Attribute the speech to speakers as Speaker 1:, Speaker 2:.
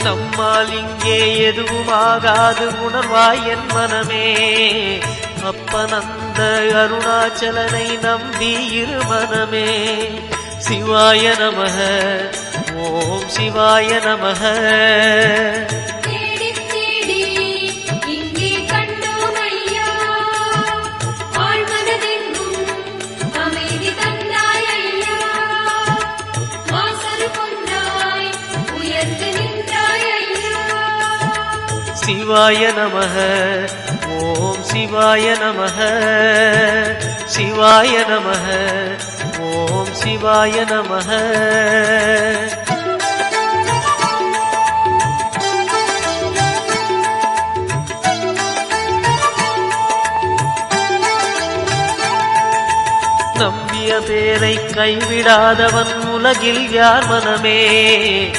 Speaker 1: நம்மால் இங்கே எதுவுமாகாது உணர்வாய் என் மனமே. அப்பனந்த அருணாச்சலனை நம்பி இரு மனமே. சிவாய நமக ஓம் சிவாய நமக. சிவாய நமக ஓம் சிவாய நமக. சிவாய நமக ஓம் சிவாய நமக. நம்பிய பேரை கைவிடாதவன் உலகில் யார் மனமே.